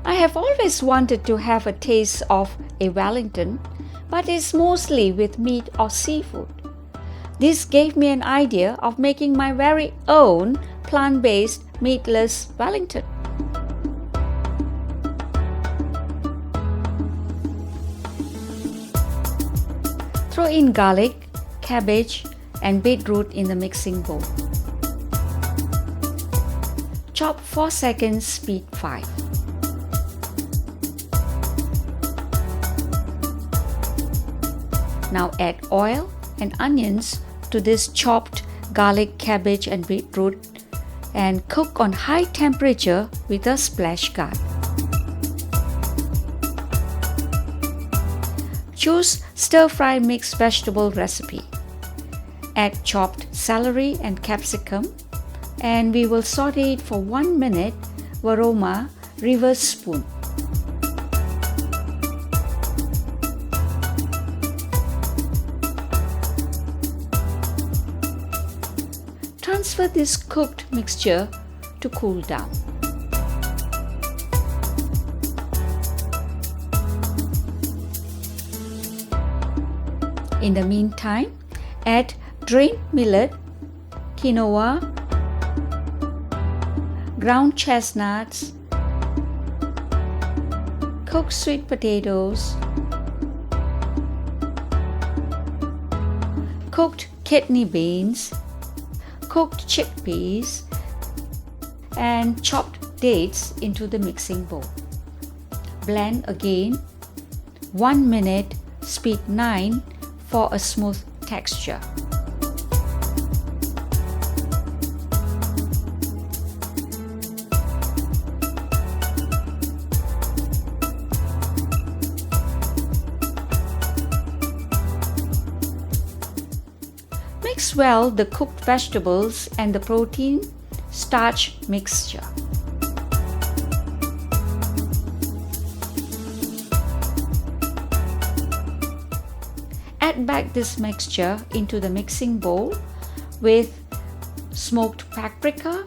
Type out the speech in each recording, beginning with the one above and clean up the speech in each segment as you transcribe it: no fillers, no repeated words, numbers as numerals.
I have always wanted to have a taste of a Wellington, but it's mostly with meat or seafood. This gave me an idea of making my very own plant-based meatless Wellington. Throw in garlic, cabbage, and beetroot in the mixing bowl. Chop 4 seconds, speed 5. Now add oil and onions to this chopped garlic, cabbage, and beetroot and cook on high temperature with a splash guard. Choose stir-fry mixed vegetable recipe. Add chopped celery and capsicum, and we will saute it for 1 minute. Aroma, reverse spoon. Transfer this cooked mixture to cool down. In the meantime, add drained millet, quinoa, ground chestnuts, cooked sweet potatoes, cooked kidney beans, cooked chickpeas, and chopped dates into the mixing bowl. Blend again, 1 minute, speed 9 for a smooth texture. Mix well the cooked vegetables and the protein starch mixture. Add back this mixture into the mixing bowl with smoked paprika,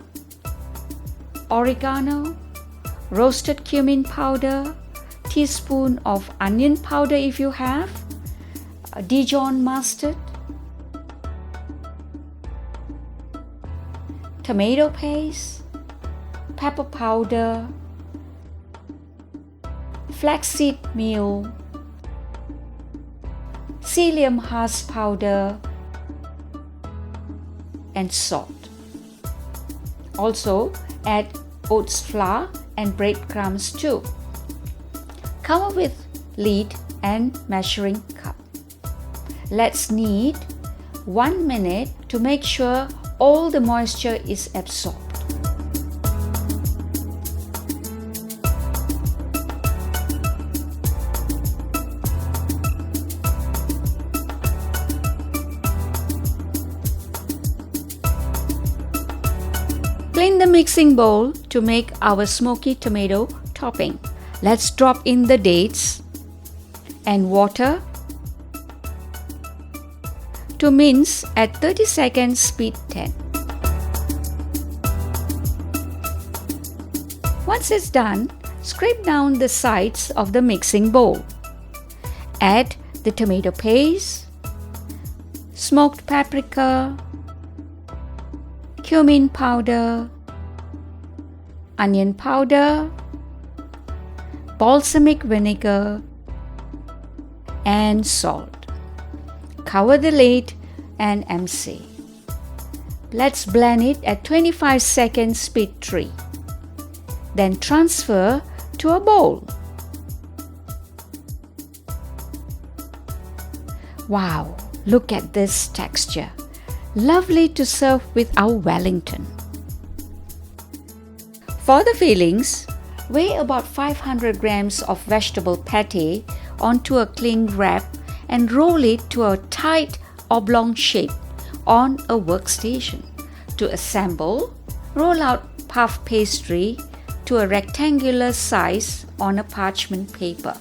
oregano, roasted cumin powder, teaspoon of onion powder if you have, Dijon mustard, tomato paste, pepper powder, flaxseed meal, psyllium husk powder, and salt. Also add oats flour and breadcrumbs too. Cover with lid and measuring cup. Let's knead 1 minute to make sure all the moisture is absorbed. Clean the mixing bowl to make our smoky tomato topping. Let's drop in the dates and water to mince at 30 seconds, speed 10. Once it's done, scrape down the sides of the mixing bowl. Add the tomato paste, smoked paprika, cumin powder, onion powder, balsamic vinegar, and salt. Cover the lid and MC. Let's blend it at 25 seconds, speed 3. Then transfer to a bowl. Wow, look at this texture. Lovely to serve with our Wellington. For the fillings, weigh about 500 grams of vegetable pate onto a cling wrap and roll it to a tight oblong shape on a workstation. To assemble, roll out puff pastry to a rectangular size on a parchment paper.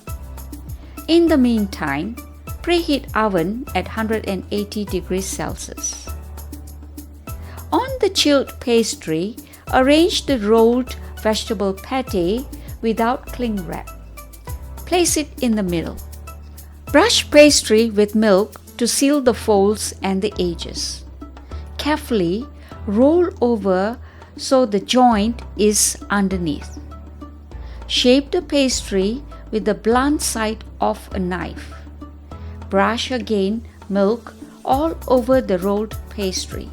In the meantime, preheat oven at 180 degrees Celsius. On the chilled pastry, arrange the rolled vegetable pate without cling wrap. Place it in the middle. Brush pastry with milk to seal the folds and the edges. Carefully roll over so the joint is underneath. Shape the pastry with the blunt side of a knife. Brush again milk all over the rolled pastry.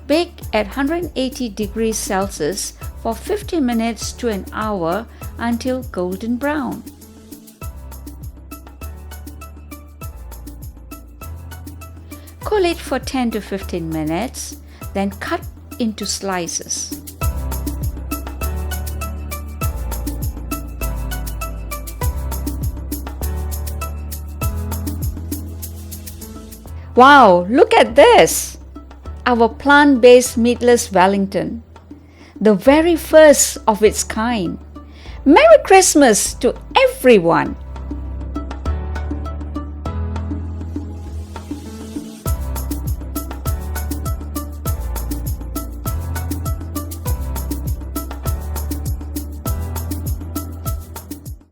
Bake at 180 degrees Celsius for 50 minutes to an hour until golden brown. Cool it for 10 to 15 minutes, then cut into slices. Wow, look at this! Our plant-based meatless Wellington, the very first of its kind. Merry Christmas to everyone!